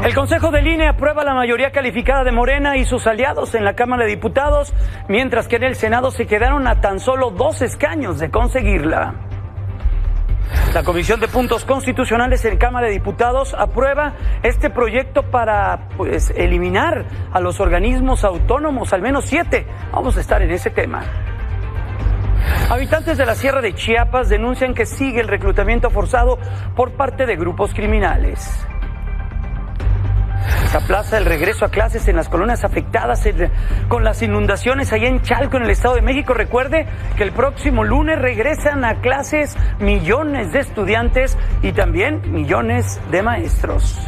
El Consejo del INE aprueba la mayoría calificada de Morena y sus aliados en la Cámara de Diputados, mientras que en el Senado se quedaron a tan solo 2 escaños de conseguirla. La Comisión de Puntos Constitucionales en Cámara de Diputados aprueba este proyecto para eliminar a los organismos autónomos, al menos 7. Vamos a estar en ese tema. Habitantes de la Sierra de Chiapas denuncian que sigue el reclutamiento forzado por parte de grupos criminales. Se aplaza el regreso a clases en las colonias afectadas con las inundaciones allá en Chalco, en el Estado de México. Recuerde que el próximo lunes regresan a clases millones de estudiantes y también millones de maestros.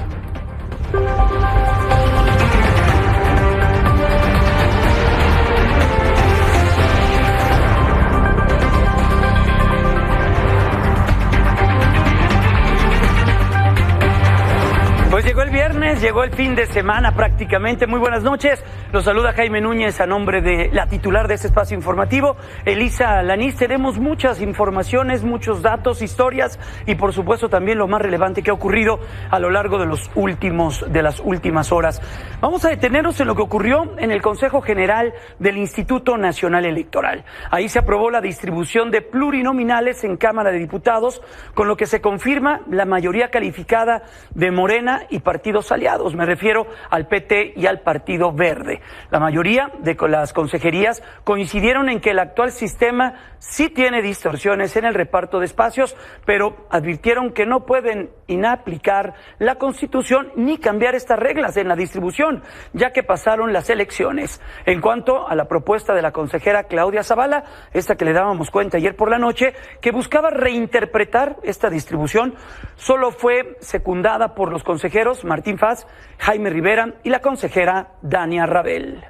Pues llegó el viernes, llegó el fin de semana prácticamente. Muy buenas noches. Los saluda Jaime Núñez a nombre de la titular de este espacio informativo, Elisa Lanís. Tenemos muchas informaciones, muchos datos, historias y por supuesto también lo más relevante que ha ocurrido a lo largo de las últimas horas. Vamos a detenernos en lo que ocurrió en el Consejo General del Instituto Nacional Electoral. Ahí se aprobó la distribución de plurinominales en Cámara de Diputados, con lo que se confirma la mayoría calificada de Morena y partidos aliados. Me refiero al PT y al Partido Verde. La mayoría de las consejerías coincidieron en que el actual sistema sí tiene distorsiones en el reparto de espacios, pero advirtieron que no pueden inaplicar la Constitución ni cambiar estas reglas en la distribución, ya que pasaron las elecciones. En cuanto a la propuesta de la consejera Claudia Zavala, esta que le dábamos cuenta ayer por la noche, que buscaba reinterpretar esta distribución, solo fue secundada por los consejeros Martín Faz, Jaime Rivera y la consejera Dania Rabel.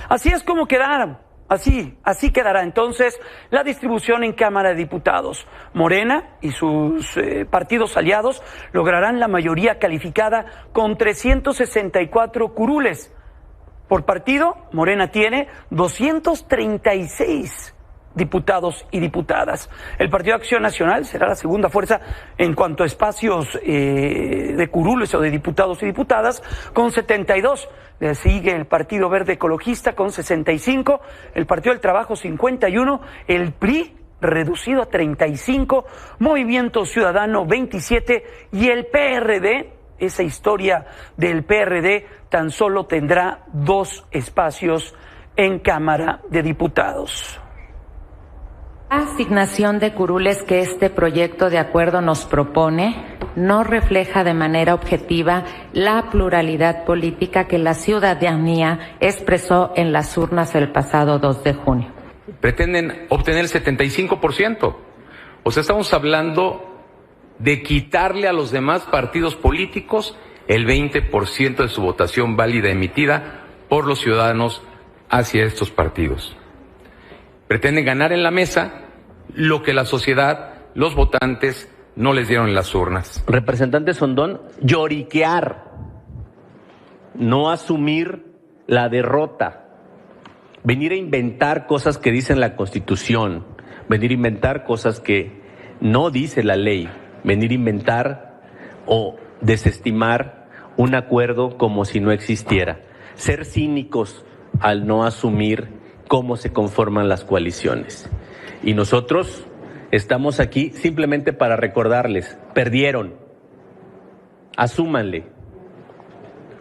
Así es como quedaron. Así quedará entonces la distribución en Cámara de Diputados. Morena y sus partidos aliados lograrán la mayoría calificada con 364 curules. Por partido, Morena tiene 236 diputados y diputadas. El Partido Acción Nacional será la segunda fuerza en cuanto a espacios de curules o de diputados y diputadas, con 72. Le sigue el Partido Verde Ecologista con 65, el Partido del Trabajo 51, el PRI reducido a 35, Movimiento Ciudadano 27 y el PRD, esa historia del PRD, tan solo tendrá 2 espacios en Cámara de Diputados. La asignación de curules que este proyecto de acuerdo nos propone no refleja de manera objetiva la pluralidad política que la ciudadanía expresó en las urnas el pasado 2 de junio. Pretenden obtener el 75%. O sea, estamos hablando de quitarle a los demás partidos políticos el 20% de su votación válida emitida por los ciudadanos hacia estos partidos. Pretenden ganar en la mesa lo que la sociedad, los votantes, no les dieron en las urnas. Representante Sondón, lloriquear, no asumir la derrota, venir a inventar cosas que dicen la Constitución, venir a inventar cosas que no dice la ley, venir a inventar o desestimar un acuerdo como si no existiera, ser cínicos al no asumir cómo se conforman las coaliciones. Y nosotros estamos aquí simplemente para recordarles, perdieron, asúmanle,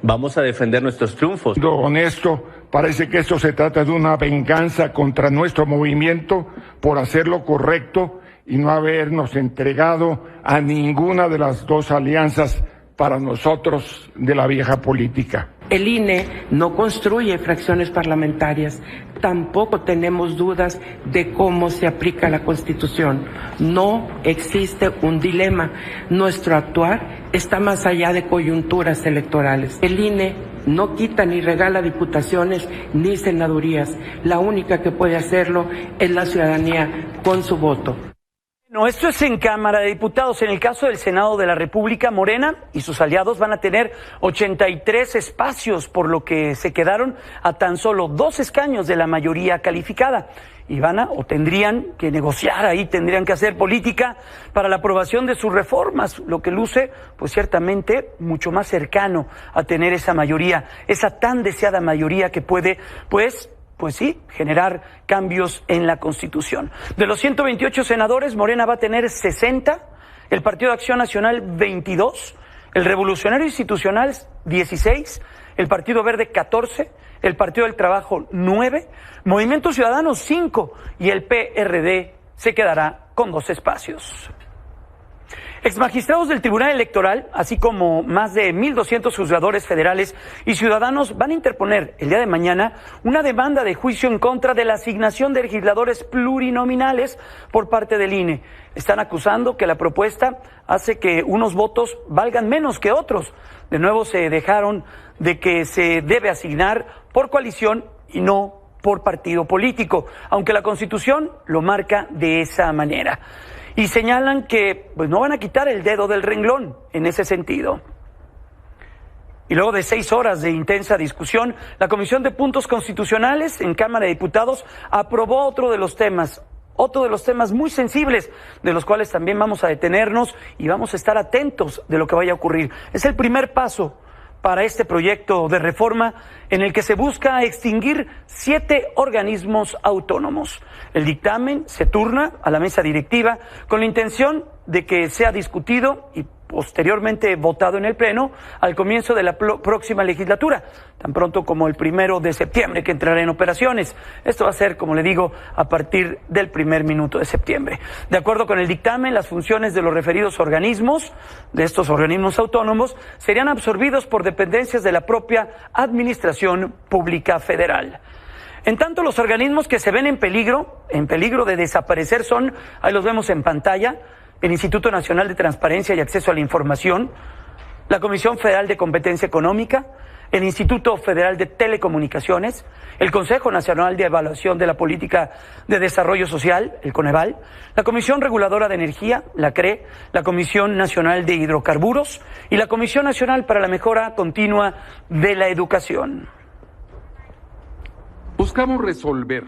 vamos a defender nuestros triunfos. Honesto, parece que esto se trata de una venganza contra nuestro movimiento por hacer lo correcto y no habernos entregado a ninguna de las 2 alianzas para nosotros de la vieja política. El INE no construye fracciones parlamentarias, tampoco tenemos dudas de cómo se aplica la Constitución. No existe un dilema. Nuestro actuar está más allá de coyunturas electorales. El INE no quita ni regala diputaciones ni senadurías. La única que puede hacerlo es la ciudadanía con su voto. No, esto es en Cámara de Diputados. En el caso del Senado de la República, Morena y sus aliados van a tener 83 espacios, por lo que se quedaron a tan solo 2 escaños de la mayoría calificada. y tendrían que negociar ahí, tendrían que hacer política para la aprobación de sus reformas, lo que luce, pues ciertamente, mucho más cercano a tener esa mayoría, esa tan deseada mayoría que puede, pues sí, generar cambios en la Constitución. De los 128 senadores, Morena va a tener 60, el Partido de Acción Nacional 22, el Revolucionario Institucional 16, el Partido Verde 14, el Partido del Trabajo 9, Movimiento Ciudadano 5 y el PRD se quedará con 2 espacios. Exmagistrados del Tribunal Electoral, así como más de 1.200 juzgadores federales y ciudadanos van a interponer el día de mañana una demanda de juicio en contra de la asignación de legisladores plurinominales por parte del INE. Están acusando que la propuesta hace que unos votos valgan menos que otros. De nuevo se dejaron de que se debe asignar por coalición y no por partido político, aunque la Constitución lo marca de esa manera. Y señalan que pues no van a quitar el dedo del renglón en ese sentido. Y luego de 6 horas de intensa discusión, la Comisión de Puntos Constitucionales en Cámara de Diputados aprobó otro de los temas muy sensibles, de los cuales también vamos a detenernos y vamos a estar atentos de lo que vaya a ocurrir. Es el primer paso para este proyecto de reforma en el que se busca extinguir 7 organismos autónomos. El dictamen se turna a la mesa directiva con la intención de que sea discutido y posteriormente votado en el Pleno al comienzo de la próxima legislatura, tan pronto como el 1 de septiembre, que entrará en operaciones. Esto va a ser, como le digo, a partir del primer minuto de septiembre. De acuerdo con el dictamen, las funciones de los referidos organismos, de estos organismos autónomos, serían absorbidos por dependencias de la propia Administración Pública Federal. En tanto, los organismos que se ven en peligro de desaparecer son, ahí los vemos en pantalla, el Instituto Nacional de Transparencia y Acceso a la Información, la Comisión Federal de Competencia Económica, el Instituto Federal de Telecomunicaciones, el Consejo Nacional de Evaluación de la Política de Desarrollo Social, el Coneval, la Comisión Reguladora de Energía, la CRE, la Comisión Nacional de Hidrocarburos y la Comisión Nacional para la Mejora Continua de la Educación. Buscamos resolver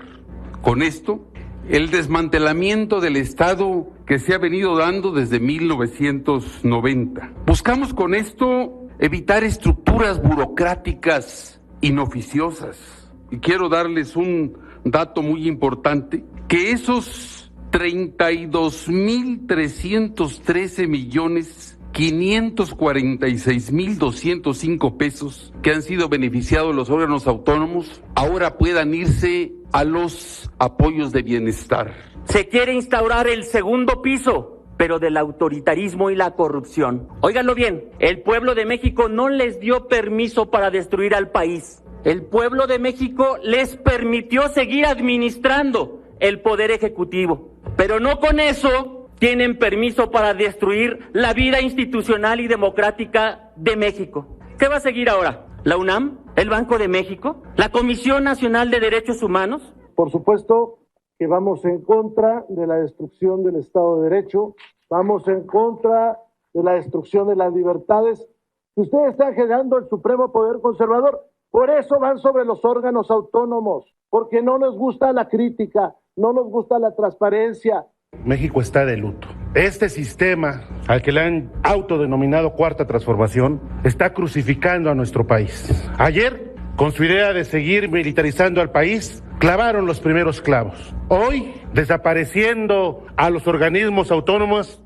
con esto el desmantelamiento del Estado que se ha venido dando desde 1990. Buscamos con esto evitar estructuras burocráticas inoficiosas. Y quiero darles un dato muy importante, que esos 32.313.546.205 pesos que han sido beneficiados los órganos autónomos ahora puedan irse a los apoyos de bienestar. Se quiere instaurar el segundo piso, pero del autoritarismo y la corrupción. Óiganlo bien, el pueblo de México no les dio permiso para destruir al país. El pueblo de México les permitió seguir administrando el poder ejecutivo. Pero no con eso tienen permiso para destruir la vida institucional y democrática de México. ¿Qué va a seguir ahora? ¿La UNAM? ¿El Banco de México? ¿La Comisión Nacional de Derechos Humanos? Por supuesto que vamos en contra de la destrucción del Estado de Derecho, vamos en contra de la destrucción de las libertades que ustedes están generando el supremo poder conservador. Por eso van sobre los órganos autónomos, porque no nos gusta la crítica, no nos gusta la transparencia. México está de luto. Este sistema, al que le han autodenominado Cuarta Transformación, está crucificando a nuestro país. Ayer, con su idea de seguir militarizando al país, clavaron los primeros clavos. Hoy, desapareciendo a los organismos autónomos.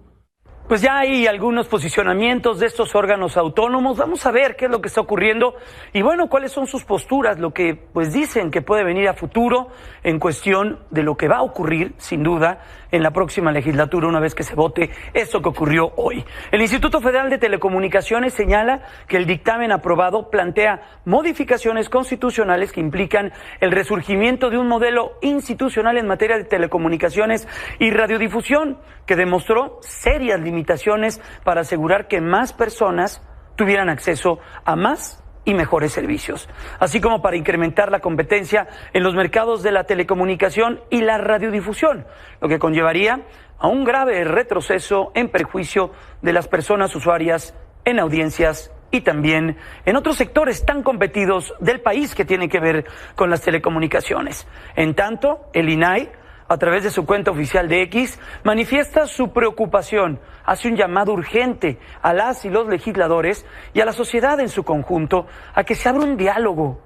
Pues ya hay algunos posicionamientos de estos órganos autónomos. Vamos a ver qué es lo que está ocurriendo y bueno, cuáles son sus posturas, lo que pues dicen que puede venir a futuro en cuestión de lo que va a ocurrir, sin duda, en la próxima legislatura una vez que se vote esto que ocurrió hoy. El Instituto Federal de Telecomunicaciones señala que el dictamen aprobado plantea modificaciones constitucionales que implican el resurgimiento de un modelo institucional en materia de telecomunicaciones y radiodifusión que demostró serias limitaciones para asegurar que más personas tuvieran acceso a más y mejores servicios, así como para incrementar la competencia en los mercados de la telecomunicación y la radiodifusión, lo que conllevaría a un grave retroceso en perjuicio de las personas usuarias en audiencias y también en otros sectores tan competidos del país que tienen que ver con las telecomunicaciones. En tanto, el INAI a través de su cuenta oficial de X, manifiesta su preocupación, hace un llamado urgente a las y los legisladores y a la sociedad en su conjunto a que se abra un diálogo,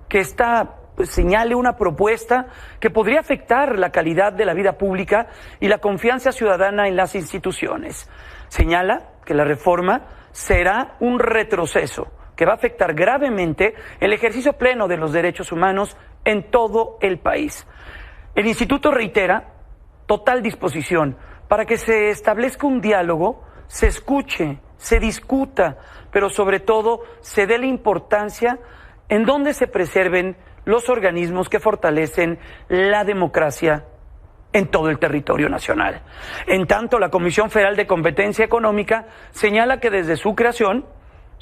que señale una propuesta que podría afectar la calidad de la vida pública y la confianza ciudadana en las instituciones. Señala que la reforma será un retroceso que va a afectar gravemente el ejercicio pleno de los derechos humanos en todo el país. El instituto reitera total disposición para que se establezca un diálogo, se escuche, se discuta, pero sobre todo se dé la importancia en donde se preserven los organismos que fortalecen la democracia en todo el territorio nacional. En tanto, la Comisión Federal de Competencia Económica señala que desde su creación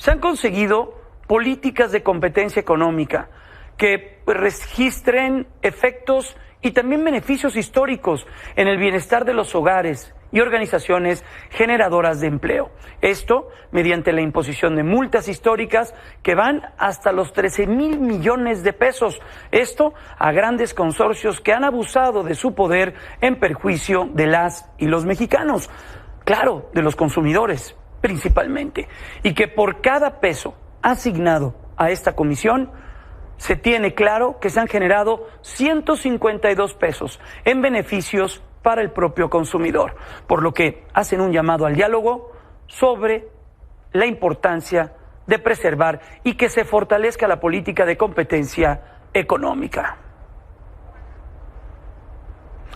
se han conseguido políticas de competencia económica que registren efectos y también beneficios históricos en el bienestar de los hogares y organizaciones generadoras de empleo. Esto mediante la imposición de multas históricas que van hasta los 13,000 millones de pesos. Esto a grandes consorcios que han abusado de su poder en perjuicio de las y los mexicanos. Claro, de los consumidores principalmente. Y que por cada peso asignado a esta comisión, se tiene claro que se han generado 152 pesos en beneficios para el propio consumidor, por lo que hacen un llamado al diálogo sobre la importancia de preservar y que se fortalezca la política de competencia económica.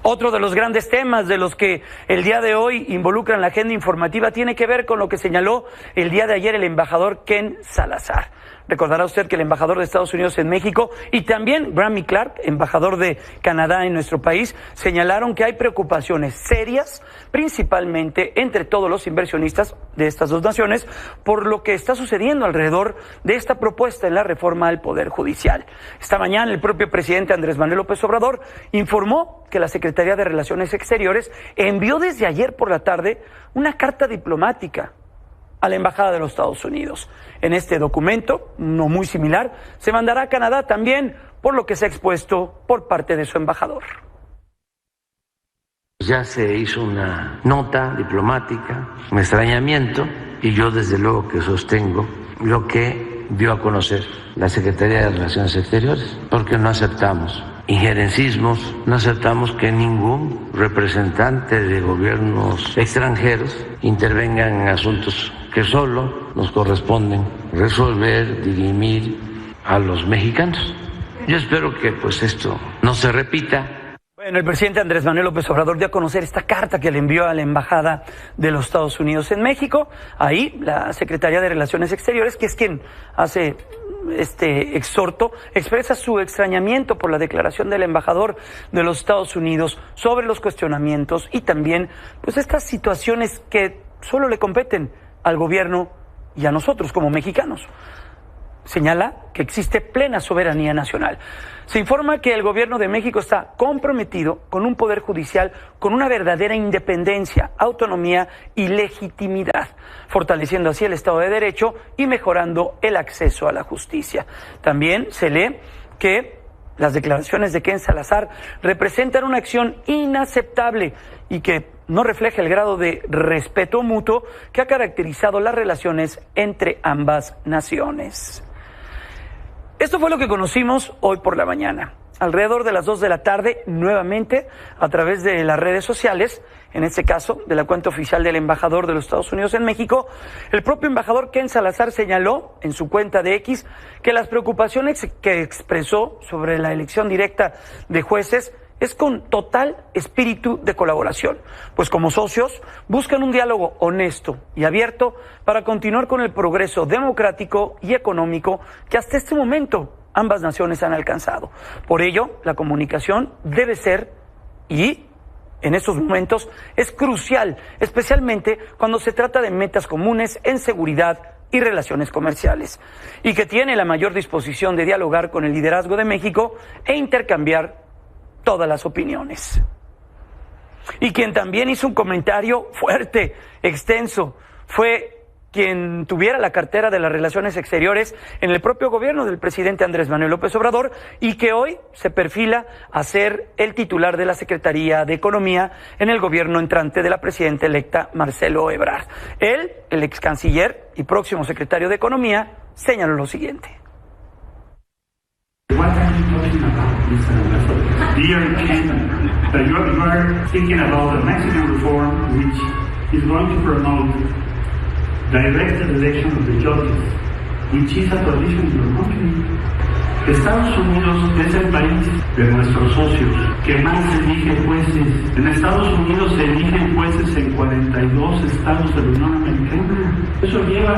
Otro de los grandes temas de los que el día de hoy involucran la agenda informativa tiene que ver con lo que señaló el día de ayer el embajador Ken Salazar. Recordará usted que el embajador de Estados Unidos en México y también Grammy Clark, embajador de Canadá en nuestro país, señalaron que hay preocupaciones serias, principalmente entre todos los inversionistas de estas dos naciones, por lo que está sucediendo alrededor de esta propuesta en la reforma al Poder Judicial. Esta mañana el propio presidente Andrés Manuel López Obrador informó que la Secretaría de Relaciones Exteriores envió desde ayer por la tarde una carta diplomática a la Embajada de los Estados Unidos. En este documento, no muy similar, se mandará a Canadá también, por lo que se ha expuesto por parte de su embajador. Ya se hizo una nota diplomática, un extrañamiento, y yo desde luego que sostengo lo que dio a conocer la Secretaría de Relaciones Exteriores, porque no aceptamos injerencismos, no aceptamos que ningún representante de gobiernos extranjeros intervenga en asuntos que solo nos corresponden resolver, dirimir a los mexicanos. Yo espero que pues esto no se repita. Bueno, el presidente Andrés Manuel López Obrador dio a conocer esta carta que le envió a la Embajada de los Estados Unidos en México. Ahí la Secretaría de Relaciones Exteriores, que es quien hace este exhorto, expresa su extrañamiento por la declaración del embajador de los Estados Unidos sobre los cuestionamientos y también pues estas situaciones que solo le competen al gobierno y a nosotros como mexicanos. Señala que existe plena soberanía nacional. Se informa que el gobierno de México está comprometido con un poder judicial con una verdadera independencia, autonomía y legitimidad, fortaleciendo así el Estado de Derecho y mejorando el acceso a la justicia. También se lee que las declaraciones de Ken Salazar representan una acción inaceptable y que no refleja el grado de respeto mutuo que ha caracterizado las relaciones entre ambas naciones. Esto fue lo que conocimos hoy por la mañana. Alrededor de las 2 de la tarde, nuevamente, a través de las redes sociales, en este caso, de la cuenta oficial del embajador de los Estados Unidos en México, el propio embajador Ken Salazar señaló en su cuenta de X que las preocupaciones que expresó sobre la elección directa de jueces es con total espíritu de colaboración, pues como socios buscan un diálogo honesto y abierto para continuar con el progreso democrático y económico que hasta este momento ambas naciones han alcanzado. Por ello, la comunicación debe ser, y en estos momentos es crucial, especialmente cuando se trata de metas comunes en seguridad y relaciones comerciales, y que tiene la mayor disposición de dialogar con el liderazgo de México e intercambiar todas las opiniones. Y quien también hizo un comentario fuerte, extenso, fue quien tuviera la cartera de las Relaciones Exteriores en el propio gobierno del presidente Andrés Manuel López Obrador y que hoy se perfila a ser el titular de la Secretaría de Economía en el gobierno entrante de la presidenta electa Marcelo Ebrard. Él, el ex canciller y próximo secretario de Economía, señaló lo siguiente. Dear Ken, you are thinking about the Mexican reform, which is going to promote direct election of the judges, which is a tradition in your country. Estados Unidos es el país de nuestros socios que más elige jueces. En Estados Unidos se eligen jueces en 42 estados de la Unión Americana. Eso lleva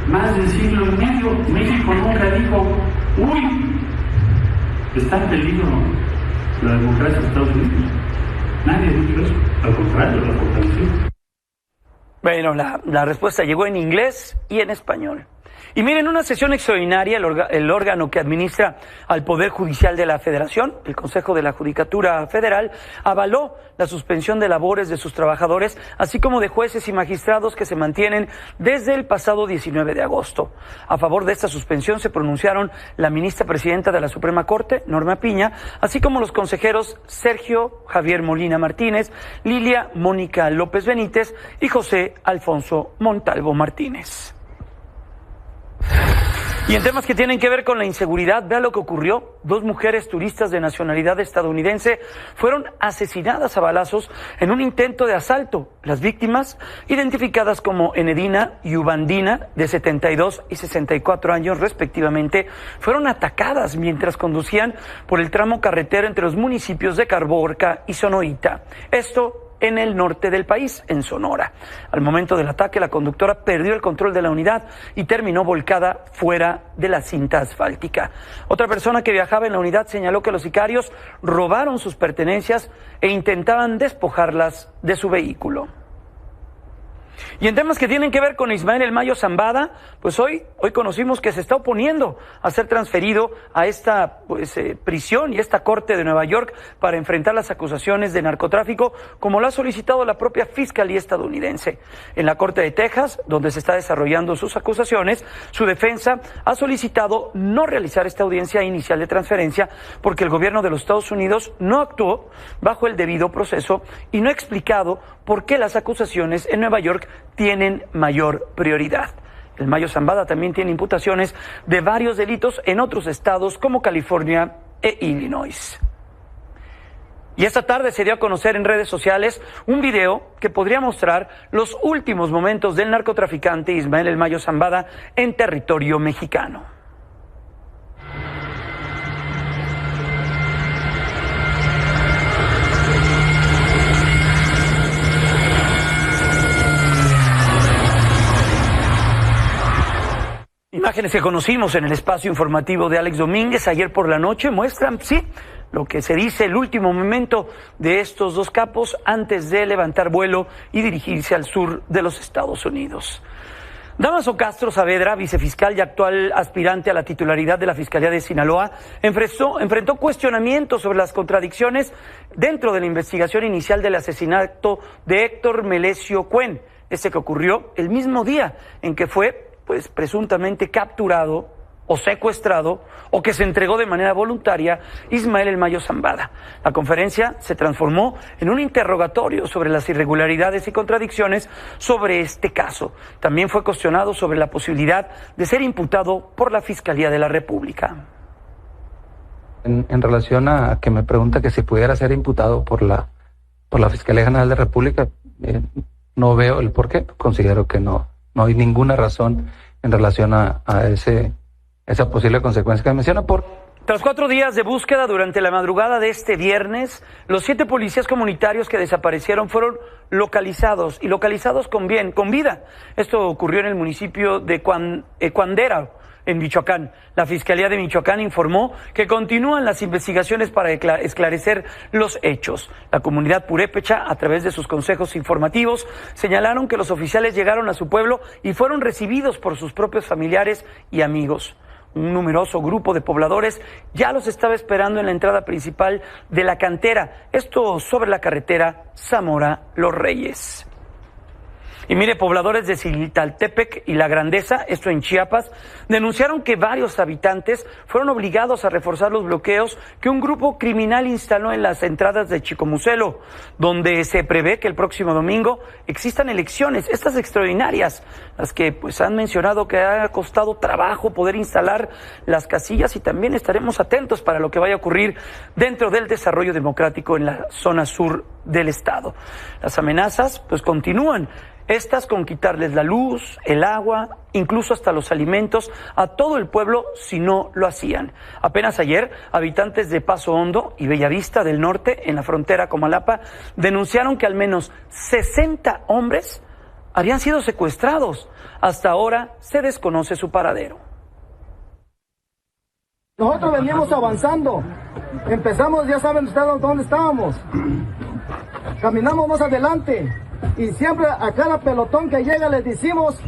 más de siglo y medio. México nunca dijo, uy, está en peligro la democracia de Estados Unidos. Nadie ha dicho eso. Al contrario, la fortaleció. Bueno, la respuesta llegó en inglés y en español. Y miren, una sesión extraordinaria, el órgano que administra al Poder Judicial de la Federación, el Consejo de la Judicatura Federal, avaló la suspensión de labores de sus trabajadores, así como de jueces y magistrados que se mantienen desde el pasado 19 de agosto. A favor de esta suspensión se pronunciaron la ministra presidenta de la Suprema Corte, Norma Piña, así como los consejeros Sergio Javier Molina Martínez, Lilia Mónica López Benítez y José Alfonso Montalvo Martínez. Y en temas que tienen que ver con la inseguridad, vea lo que ocurrió. 2 mujeres turistas de nacionalidad estadounidense fueron asesinadas a balazos en un intento de asalto. Las víctimas, identificadas como Enedina y Ubandina, de 72 y 64 años respectivamente, fueron atacadas mientras conducían por el tramo carretero entre los municipios de Caborca y Sonoita. Esto en el norte del país, en Sonora. Al momento del ataque, la conductora perdió el control de la unidad y terminó volcada fuera de la cinta asfáltica. Otra persona que viajaba en la unidad señaló que los sicarios robaron sus pertenencias e intentaban despojarlas de su vehículo. Y en temas que tienen que ver con Ismael El Mayo Zambada, pues hoy conocimos que se está oponiendo a ser transferido a esta prisión y esta corte de Nueva York para enfrentar las acusaciones de narcotráfico, como lo ha solicitado la propia Fiscalía estadounidense. En la Corte de Texas, donde se está desarrollando sus acusaciones, su defensa ha solicitado no realizar esta audiencia inicial de transferencia porque el gobierno de los Estados Unidos no actuó bajo el debido proceso y no ha explicado por qué las acusaciones en Nueva York tienen mayor prioridad. El Mayo Zambada también tiene imputaciones de varios delitos en otros estados como California e Illinois. Y esta tarde se dio a conocer en redes sociales un video que podría mostrar los últimos momentos del narcotraficante Ismael El Mayo Zambada en territorio mexicano. Imágenes que conocimos en el espacio informativo de Alex Domínguez ayer por la noche muestran, sí, lo que se dice el último momento de estos 2 capos antes de levantar vuelo y dirigirse al sur de los Estados Unidos. Damaso Castro Saavedra, vicefiscal y actual aspirante a la titularidad de la Fiscalía de Sinaloa, enfrentó cuestionamientos sobre las contradicciones dentro de la investigación inicial del asesinato de Héctor Melesio Cuen, que ocurrió el mismo día en que fue presuntamente capturado o secuestrado o que se entregó de manera voluntaria Ismael El Mayo Zambada. La conferencia se transformó en un interrogatorio sobre las irregularidades y contradicciones sobre este caso. También fue cuestionado sobre la posibilidad de ser imputado por la Fiscalía de la República. En relación a que me pregunta que si pudiera ser imputado por la Fiscalía General de la República, no veo el por qué. Considero que no hay ninguna razón en relación a esa posible consecuencia que menciona. Tras 4 días de búsqueda durante la madrugada de este viernes, los 7 policías comunitarios que desaparecieron fueron localizados con vida. Esto ocurrió en el municipio de Cuandera, en Michoacán. La Fiscalía de Michoacán informó que continúan las investigaciones para esclarecer los hechos. La comunidad purépecha, a través de sus consejos informativos, señalaron que los oficiales llegaron a su pueblo y fueron recibidos por sus propios familiares y amigos. Un numeroso grupo de pobladores ya los estaba esperando en la entrada principal de la cantera, esto sobre la carretera Zamora-Los Reyes. Y mire, pobladores de Citaltepec y La Grandeza, esto en Chiapas, denunciaron que varios habitantes fueron obligados a reforzar los bloqueos que un grupo criminal instaló en las entradas de Chicomucelo, donde se prevé que el próximo domingo existan elecciones, estas extraordinarias, las que pues han mencionado que ha costado trabajo poder instalar las casillas, y también estaremos atentos para lo que vaya a ocurrir dentro del desarrollo democrático en la zona sur del estado. Las amenazas pues continúan, estas con quitarles la luz, el agua, incluso hasta los alimentos a todo el pueblo si no lo hacían. Apenas ayer, habitantes de Paso Hondo y Bellavista del Norte, en la frontera Comalapa, denunciaron que al menos 60 hombres habían sido secuestrados. Hasta ahora se desconoce su paradero. Nosotros veníamos avanzando, empezamos, ya saben ustedes dónde estábamos, caminamos más adelante y siempre a cada pelotón que llega les decimos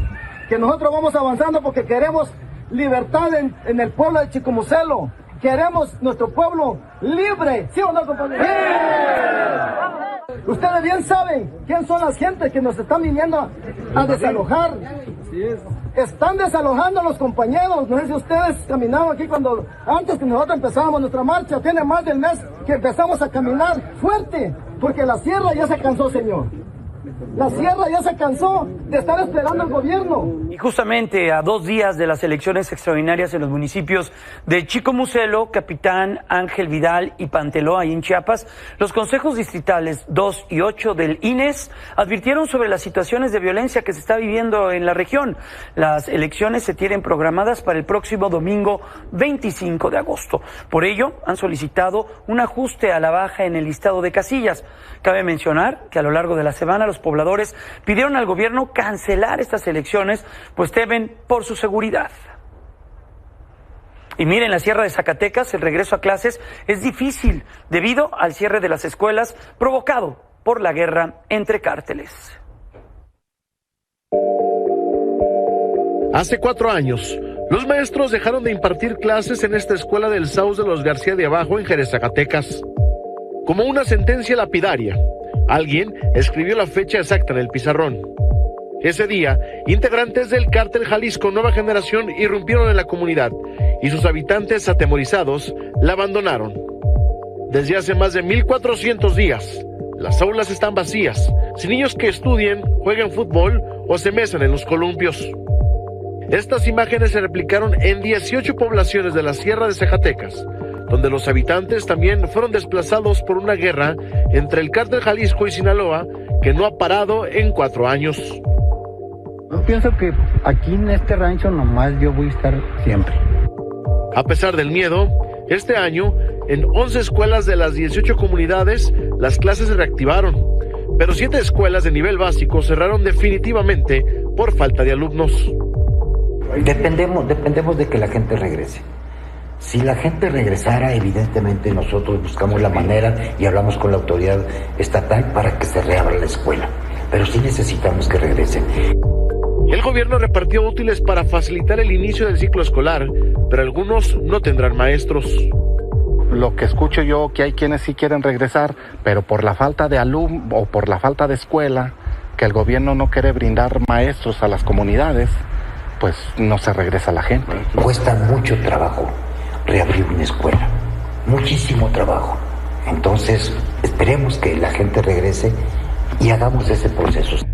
que nosotros vamos avanzando porque queremos libertad en el pueblo de Chicomucelo, queremos nuestro pueblo libre, ¿sí o no, compañeros? ¡Sí! Ustedes bien saben quién son las gentes que nos están viniendo a desalojar. Están desalojando a los compañeros. No sé si ustedes caminaban aquí cuando antes que nosotros empezábamos nuestra marcha. Tiene más del mes que empezamos a caminar fuerte, porque la sierra ya se cansó, señor. La sierra ya se cansó de estar esperando al gobierno. Y justamente a 2 días de las elecciones extraordinarias en los municipios de Chicomucelo, Capitán, Ángel Vidal y Panteló, ahí en Chiapas, los consejos distritales 2 y 8 del INES advirtieron sobre las situaciones de violencia que se está viviendo en la región. Las elecciones se tienen programadas para el próximo domingo 25 de agosto. Por ello, han solicitado un ajuste a la baja en el listado de casillas. Cabe mencionar que a lo largo de la semana los pobladores pidieron al gobierno cancelar estas elecciones, pues temen por su seguridad. Y miren, en la Sierra de Zacatecas el regreso a clases es difícil debido al cierre de las escuelas provocado por la guerra entre cárteles. Hace 4 años, los maestros dejaron de impartir clases en esta escuela del Saus de los García de Abajo en Jerez, Zacatecas. Como una sentencia lapidaria, alguien escribió la fecha exacta en el pizarrón. Ese día, integrantes del cártel Jalisco Nueva Generación irrumpieron en la comunidad y sus habitantes atemorizados la abandonaron. Desde hace más de 1400 días, las aulas están vacías, sin niños que estudien, jueguen fútbol o se mesan en los columpios. Estas imágenes se replicaron en 18 poblaciones de la Sierra de Zacatecas, donde los habitantes también fueron desplazados por una guerra entre el cártel Jalisco y Sinaloa que no ha parado en 4 años. Yo pienso que aquí en este rancho nomás yo voy a estar siempre. A pesar del miedo, este año, en 11 escuelas de las 18 comunidades, las clases se reactivaron, pero 7 escuelas de nivel básico cerraron definitivamente por falta de alumnos. Dependemos de que la gente regrese. Si la gente regresara, evidentemente nosotros buscamos la manera y hablamos con la autoridad estatal para que se reabra la escuela. Pero sí necesitamos que regresen. El gobierno repartió útiles para facilitar el inicio del ciclo escolar, pero algunos no tendrán maestros. Lo que escucho yo, que hay quienes sí quieren regresar, pero por la falta de alumnos o por la falta de escuela, que el gobierno no quiere brindar maestros a las comunidades, pues no se regresa la gente. Cuesta mucho trabajo reabrir una escuela, muchísimo trabajo. Entonces, esperemos que la gente regrese y hagamos ese proceso.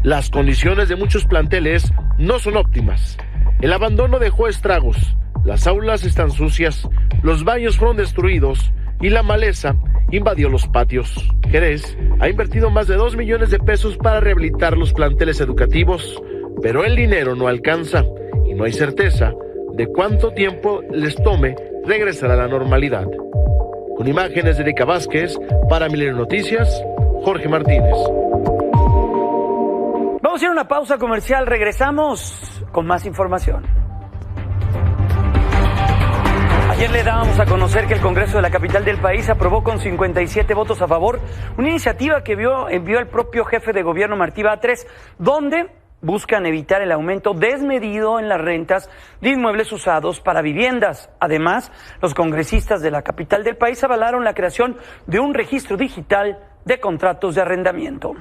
Las condiciones de muchos planteles no son óptimas. El abandono dejó estragos, las aulas están sucias, los baños fueron destruidos y la maleza invadió los patios. Jerez ha invertido más de 2 millones de pesos para rehabilitar los planteles educativos, pero el dinero no alcanza y no hay certeza de cuánto tiempo les tome regresar a la normalidad. Con imágenes de Erika Vázquez, para Milenio Noticias, Jorge Martínez. Vamos a ir a una pausa comercial, regresamos con más información. Ayer le dábamos a conocer que el Congreso de la capital del país aprobó con 57 votos a favor una iniciativa que envió el propio jefe de gobierno Martí Batres, donde buscan evitar el aumento desmedido en las rentas de inmuebles usados para viviendas. Además, los congresistas de la capital del país avalaron la creación de un registro digital de contratos de arrendamiento.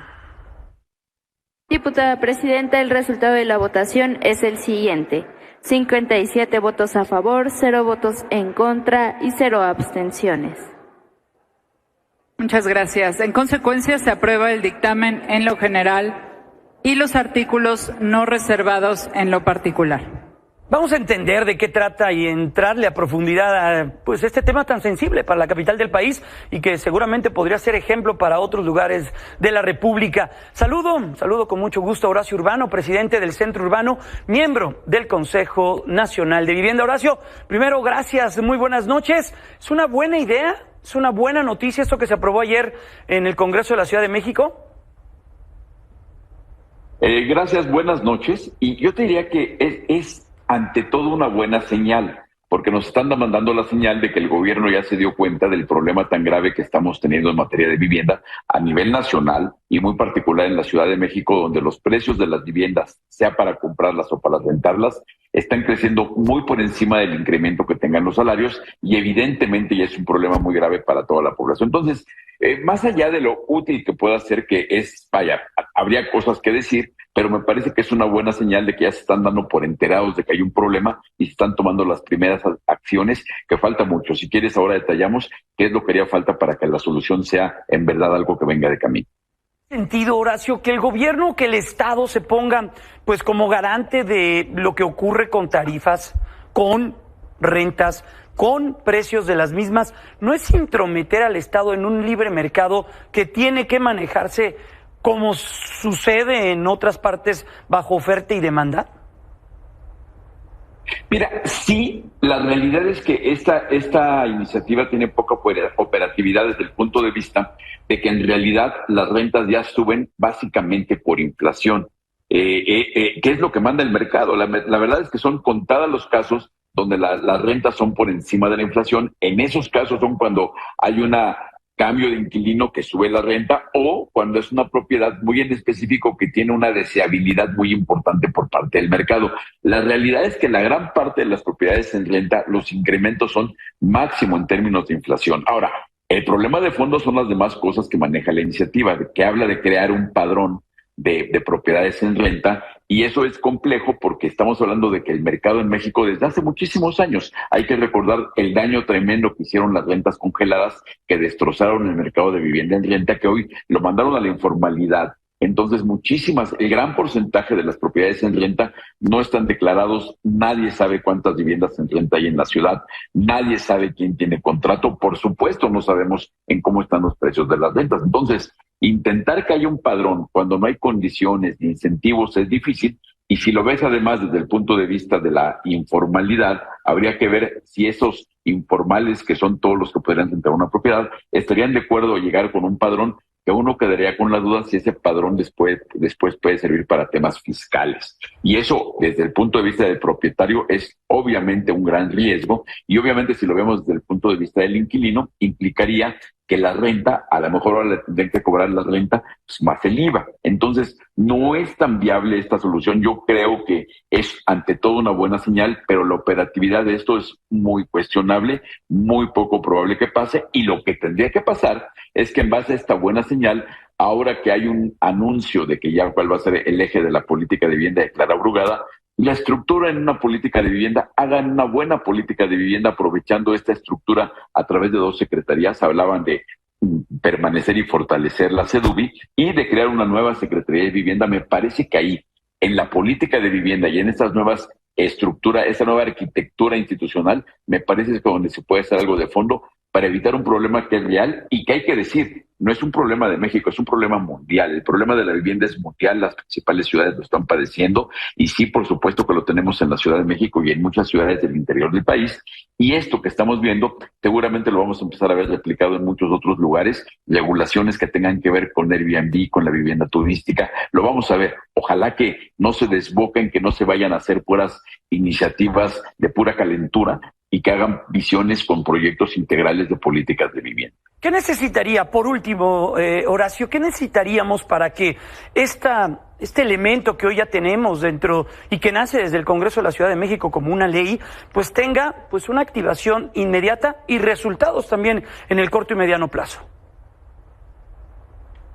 Diputada Presidenta, el resultado de la votación es el siguiente: 57 votos a favor, 0 votos en contra y 0 abstenciones. Muchas gracias. En consecuencia, se aprueba el dictamen en lo general y los artículos no reservados en lo particular. Vamos a entender de qué trata y entrarle a profundidad a pues este tema tan sensible para la capital del país y que seguramente podría ser ejemplo para otros lugares de la República. Saludo con mucho gusto a Horacio Urbano, presidente del Centro Urbano, miembro del Consejo Nacional de Vivienda. Horacio, primero, gracias, muy buenas noches. ¿Es una buena idea? ¿Es una buena noticia esto que se aprobó ayer en el Congreso de la Ciudad de México? Gracias, buenas noches. Y yo te diría que es ante todo una buena señal, porque nos están mandando la señal de que el gobierno ya se dio cuenta del problema tan grave que estamos teniendo en materia de vivienda a nivel nacional y muy particular en la Ciudad de México, donde los precios de las viviendas, sea para comprarlas o para rentarlas, están creciendo muy por encima del incremento que tengan los salarios y evidentemente ya es un problema muy grave para toda la población. Entonces, más allá de lo útil que pueda ser, que es, vaya, habría cosas que decir, pero me parece que es una buena señal de que ya se están dando por enterados de que hay un problema y se están tomando las primeras acciones, que falta mucho. Si quieres, ahora detallamos qué es lo que haría falta para que la solución sea en verdad algo que venga de camino. Sentido, Horacio, que el gobierno, que el Estado se ponga pues como garante de lo que ocurre con tarifas, con rentas, con precios de las mismas, ¿no es intrometer al Estado en un libre mercado que tiene que manejarse como sucede en otras partes bajo oferta y demanda? Mira, sí, la realidad es que esta iniciativa tiene poca operatividad desde el punto de vista de que en realidad las rentas ya suben básicamente por inflación. ¿Qué es lo que manda el mercado? La verdad es que son contados los casos donde las rentas son por encima de la inflación. En esos casos son cuando hay una cambio de inquilino que sube la renta o cuando es una propiedad muy en específico que tiene una deseabilidad muy importante por parte del mercado. La realidad es que la gran parte de las propiedades en renta, los incrementos son máximo en términos de inflación. Ahora, el problema de fondo son las demás cosas que maneja la iniciativa, que habla de crear un padrón de propiedades en renta, y eso es complejo porque estamos hablando de que el mercado en México desde hace muchísimos años, hay que recordar el daño tremendo que hicieron las rentas congeladas, que destrozaron el mercado de vivienda en renta, que hoy lo mandaron a la informalidad. Entonces el gran porcentaje de las propiedades en renta no están declarados, nadie sabe cuántas viviendas en renta hay en la ciudad, nadie sabe quién tiene contrato, por supuesto no sabemos en cómo están los precios de las rentas. Entonces, intentar que haya un padrón cuando no hay condiciones ni incentivos es difícil, y si lo ves además desde el punto de vista de la informalidad, habría que ver si esos informales, que son todos los que podrían rentar una propiedad, estarían de acuerdo a llegar con un padrón, que uno quedaría con la duda si ese padrón después puede servir para temas fiscales. Y eso, desde el punto de vista del propietario, es obviamente un gran riesgo, y obviamente si lo vemos desde el punto de vista del inquilino, implicaría que la renta, a lo mejor ahora le tendrían que cobrar la renta pues, más el IVA. Entonces, no es tan viable esta solución. Yo creo que es ante todo una buena señal, pero la operatividad de esto es muy cuestionable, muy poco probable que pase, y lo que tendría que pasar es que en base a esta buena señal, ahora que hay un anuncio de que ya cuál va a ser el eje de la política de vivienda de Clara Brugada, la estructura en una política de vivienda, hagan una buena política de vivienda aprovechando esta estructura a través de 2 secretarías. Hablaban de permanecer y fortalecer la CEDUVI y de crear una nueva Secretaría de Vivienda. Me parece que ahí, en la política de vivienda y en estas nuevas estructuras, esta nueva arquitectura institucional, me parece que es donde se puede hacer algo de fondo para evitar un problema que es real y que hay que decir, no es un problema de México, es un problema mundial. El problema de la vivienda es mundial, las principales ciudades lo están padeciendo y sí, por supuesto que lo tenemos en la Ciudad de México y en muchas ciudades del interior del país. Y esto que estamos viendo seguramente lo vamos a empezar a ver replicado en muchos otros lugares, regulaciones que tengan que ver con Airbnb, con la vivienda turística, lo vamos a ver. Ojalá que no se desboquen, que no se vayan a hacer puras iniciativas de pura calentura y que hagan visiones con proyectos integrales de políticas de vivienda. ¿Qué necesitaría, por último, Horacio, qué necesitaríamos para que este elemento que hoy ya tenemos dentro y que nace desde el Congreso de la Ciudad de México como una ley, pues tenga pues una activación inmediata y resultados también en el corto y mediano plazo?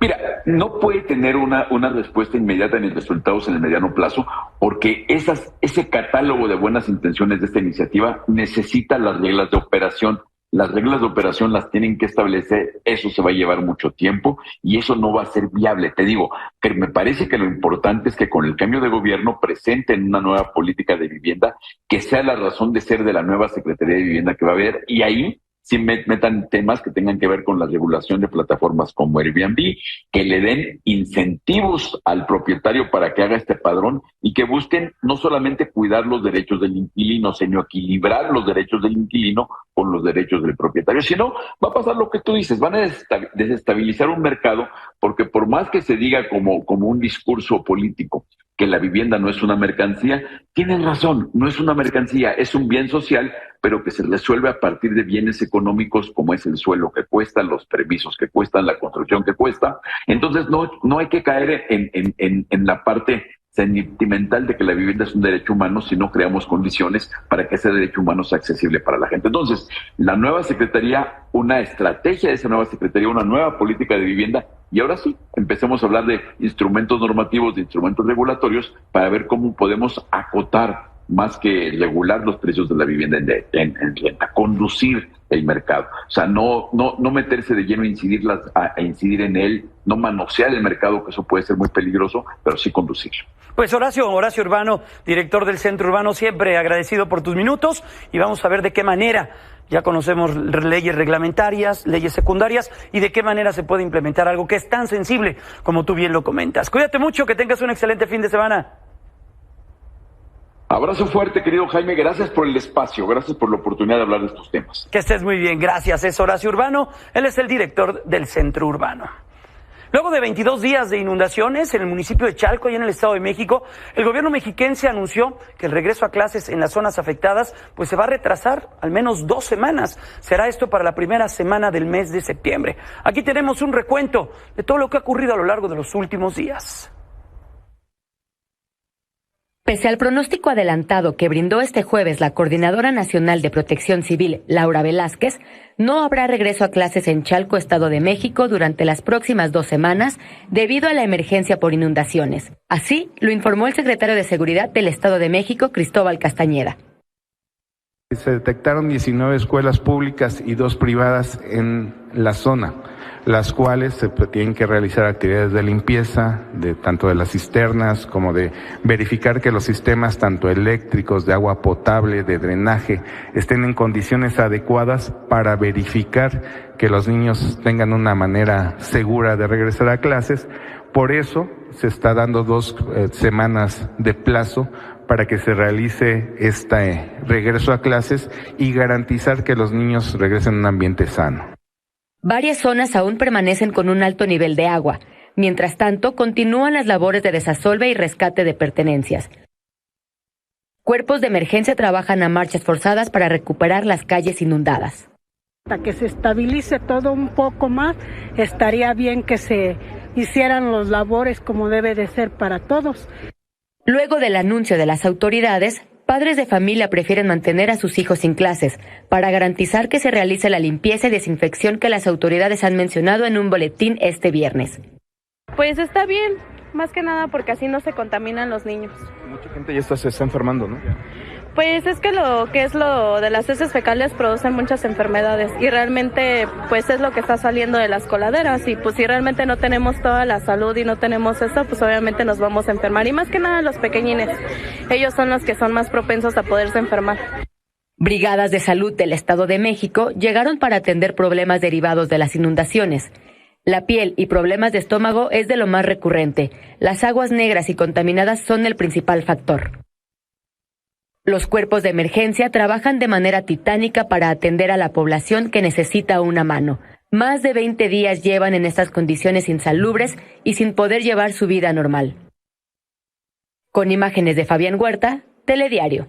Mira, no puede tener una respuesta inmediata ni resultados en el mediano plazo, porque ese catálogo de buenas intenciones de esta iniciativa necesita las reglas de operación. Las reglas de operación las tienen que establecer, eso se va a llevar mucho tiempo y eso no va a ser viable. Te digo, que me parece que lo importante es que con el cambio de gobierno presenten una nueva política de vivienda que sea la razón de ser de la nueva Secretaría de Vivienda que va a haber, y ahí sí metan temas que tengan que ver con la regulación de plataformas como Airbnb, que le den incentivos al propietario para que haga este padrón y que busquen no solamente cuidar los derechos del inquilino, sino equilibrar los derechos del inquilino con los derechos del propietario. Si no, va a pasar lo que tú dices, van a desestabilizar un mercado, porque por más que se diga como un discurso político que la vivienda no es una mercancía, tienen razón, no es una mercancía, es un bien social, pero que se resuelve a partir de bienes económicos como es el suelo que cuesta, los permisos que cuestan, la construcción que cuesta. Entonces no hay que caer en la parte sentimental de que la vivienda es un derecho humano si no creamos condiciones para que ese derecho humano sea accesible para la gente. Entonces, la nueva Secretaría, una estrategia de esa nueva Secretaría, una nueva política de vivienda, y ahora sí, empecemos a hablar de instrumentos normativos, de instrumentos regulatorios, para ver cómo podemos acotar más que regular los precios de la vivienda en renta, conducir el mercado. O sea, no meterse de lleno a incidir en él, no manosear el mercado, que eso puede ser muy peligroso, pero sí conducirlo. Pues Horacio Urbano, director del Centro Urbano, siempre agradecido por tus minutos, y vamos a ver de qué manera, ya conocemos leyes reglamentarias, leyes secundarias, y de qué manera se puede implementar algo que es tan sensible como tú bien lo comentas. Cuídate mucho, que tengas un excelente fin de semana. Abrazo fuerte, querido Jaime, gracias por el espacio, gracias por la oportunidad de hablar de estos temas. Que estés muy bien, gracias. Es Horacio Urbano, él es el director del Centro Urbano. Luego de 22 días de inundaciones en el municipio de Chalco y en el Estado de México, el gobierno mexiquense anunció que el regreso a clases en las zonas afectadas pues se va a retrasar al menos 2 semanas. Será esto para la primera semana del mes de septiembre. Aquí tenemos un recuento de todo lo que ha ocurrido a lo largo de los últimos días. Pese al pronóstico adelantado que brindó este jueves la Coordinadora Nacional de Protección Civil, Laura Velázquez, no habrá regreso a clases en Chalco, Estado de México, durante las próximas 2 semanas debido a la emergencia por inundaciones. Así lo informó el secretario de Seguridad del Estado de México, Cristóbal Castañeda. Se detectaron 19 escuelas públicas y 2 privadas en la zona, las cuales se tienen que realizar actividades de limpieza, tanto de las cisternas como de verificar que los sistemas tanto eléctricos, de agua potable, de drenaje, estén en condiciones adecuadas para verificar que los niños tengan una manera segura de regresar a clases. Por eso se está dando 2 semanas de plazo para que se realice este regreso a clases y garantizar que los niños regresen a un ambiente sano. Varias zonas aún permanecen con un alto nivel de agua. Mientras tanto, continúan las labores de desasolve y rescate de pertenencias. Cuerpos de emergencia trabajan a marchas forzadas para recuperar las calles inundadas. Hasta que se estabilice todo un poco más, estaría bien que se hicieran las labores como debe de ser para todos. Luego del anuncio de las autoridades, padres de familia prefieren mantener a sus hijos sin clases para garantizar que se realice la limpieza y desinfección que las autoridades han mencionado en un boletín este viernes. Pues está bien, más que nada porque así no se contaminan los niños. Mucha gente ya se está enfermando, ¿no? Pues es que lo de las heces fecales producen muchas enfermedades y realmente pues es lo que está saliendo de las coladeras y pues si realmente no tenemos toda la salud y no tenemos eso, pues obviamente nos vamos a enfermar y más que nada los pequeñines, ellos son los que son más propensos a poderse enfermar. Brigadas de salud del Estado de México llegaron para atender problemas derivados de las inundaciones. La piel y problemas de estómago es de lo más recurrente. Las aguas negras y contaminadas son el principal factor. Los cuerpos de emergencia trabajan de manera titánica para atender a la población que necesita una mano. Más de 20 días llevan en estas condiciones insalubres y sin poder llevar su vida normal. Con imágenes de Fabián Huerta, Telediario.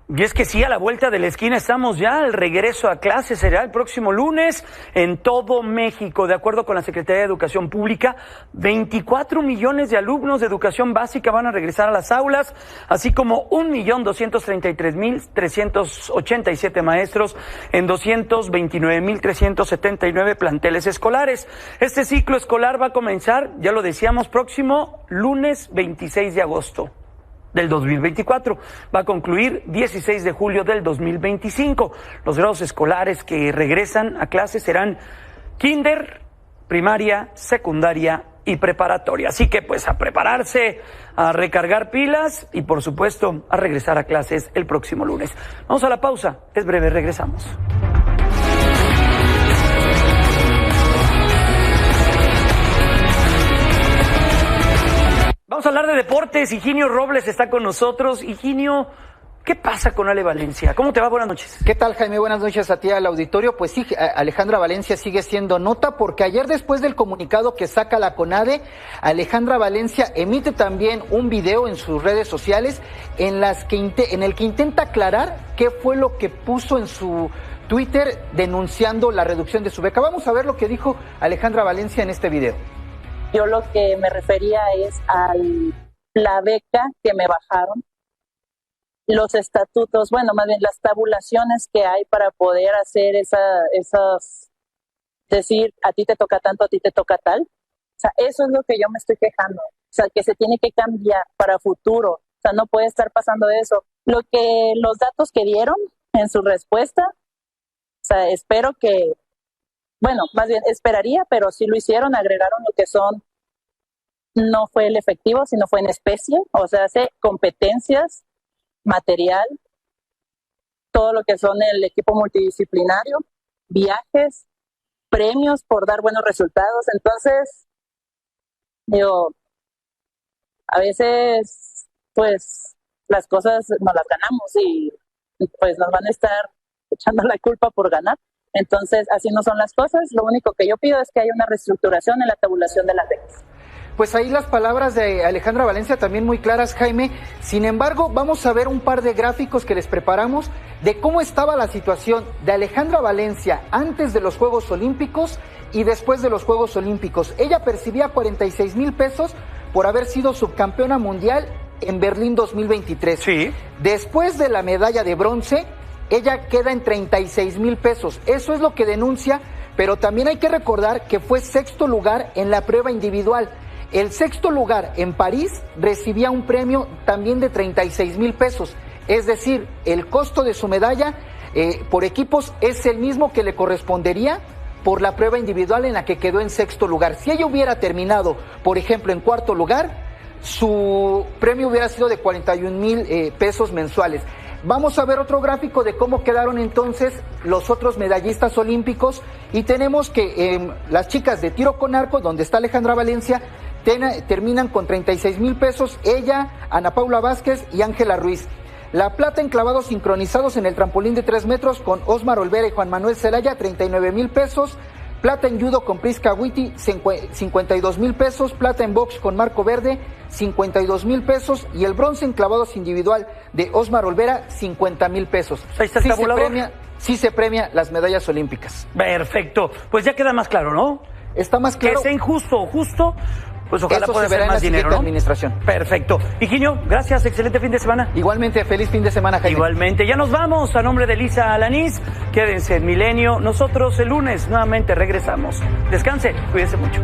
Y es que sí, a la vuelta de la esquina estamos ya. El regreso a clases será el próximo lunes en todo México. De acuerdo con la Secretaría de Educación Pública, 24 millones de alumnos de educación básica van a regresar a las aulas, así como 1.233.387 maestros en 229.379 planteles escolares. Este ciclo escolar va a comenzar, ya lo decíamos, próximo lunes 26 de agosto. Del 2024. Va a concluir 16 de julio del 2025. Los grados escolares que regresan a clases serán kinder, primaria, secundaria y preparatoria. Así que pues a prepararse, a recargar pilas y por supuesto a regresar a clases el próximo lunes. Vamos a la pausa, es breve, regresamos. Vamos a hablar de deportes. Higinio Robles está con nosotros. Higinio, ¿qué pasa con Ale Valencia? ¿Cómo te va? Buenas noches. ¿Qué tal, Jaime? Buenas noches a ti, al auditorio. Pues sí, Alejandra Valencia sigue siendo nota porque ayer, después del comunicado que saca la CONADE, Alejandra Valencia emite también un video en sus redes sociales en el que intenta aclarar qué fue lo que puso en su Twitter denunciando la reducción de su beca. Vamos a ver lo que dijo Alejandra Valencia en este video. Yo lo que me refería es a la beca que me bajaron, los estatutos, bueno, más bien las tabulaciones que hay para poder hacer esas, decir, a ti te toca tanto, a ti te toca tal. O sea, eso es lo que yo me estoy quejando. O sea, que se tiene que cambiar para futuro. O sea, no puede estar pasando eso. Los datos que dieron en su respuesta, o sea, espero que, bueno, más bien esperaría, pero sí lo hicieron, agregaron lo que son, no fue el efectivo, sino fue en especie, o sea, hace competencias, material, todo lo que son el equipo multidisciplinario, viajes, premios por dar buenos resultados. Entonces, digo, a veces, pues, las cosas nos las ganamos y pues nos van a estar echando la culpa por ganar. Entonces, así no son las cosas. Lo único que yo pido es que haya una reestructuración en la tabulación de las becas. Pues ahí las palabras de Alejandra Valencia también muy claras, Jaime. Sin embargo, vamos a ver un par de gráficos que les preparamos de cómo estaba la situación de Alejandra Valencia antes de los Juegos Olímpicos y después de los Juegos Olímpicos. Ella percibía 46,000 pesos por haber sido subcampeona mundial en Berlín 2023. Sí. Después de la medalla de bronce, ella queda en 36,000 pesos. Eso es lo que denuncia, pero también hay que recordar que fue sexto lugar en la prueba individual. El sexto lugar en París recibía un premio también de 36,000 pesos. Es decir, el costo de su medalla por equipos es el mismo que le correspondería por la prueba individual en la que quedó en sexto lugar. Si ella hubiera terminado, por ejemplo, en cuarto lugar, su premio hubiera sido de 41,000 pesos mensuales. Vamos a ver otro gráfico de cómo quedaron entonces los otros medallistas olímpicos y tenemos que las chicas de tiro con arco, donde está Alejandra Valencia, terminan con 36,000 pesos, ella, Ana Paula Vázquez y Ángela Ruiz. La plata en clavados sincronizados en el trampolín de 3 metros con Osmar Olvera y Juan Manuel Zelaya, 39,000 pesos. Plata en judo con Prisca Witty, 52,000 pesos. Plata en box con Marco Verde, 52,000 pesos. Y el bronce en clavados individual de Osmar Olvera, 50,000 pesos. Ahí está el tabulador. Sí se premia las medallas olímpicas. Perfecto. Pues ya queda más claro, ¿no? Está más claro. Que sea injusto o justo, pues ojalá eso pueda se verá ser más en la dinero, ¿no? Administración. Perfecto. Higinio, gracias, excelente fin de semana. Igualmente, feliz fin de semana, Jaime. Igualmente, ya nos vamos. A nombre de Elisa Alanís, quédense en Milenio. Nosotros el lunes nuevamente regresamos. Descanse, cuídense mucho.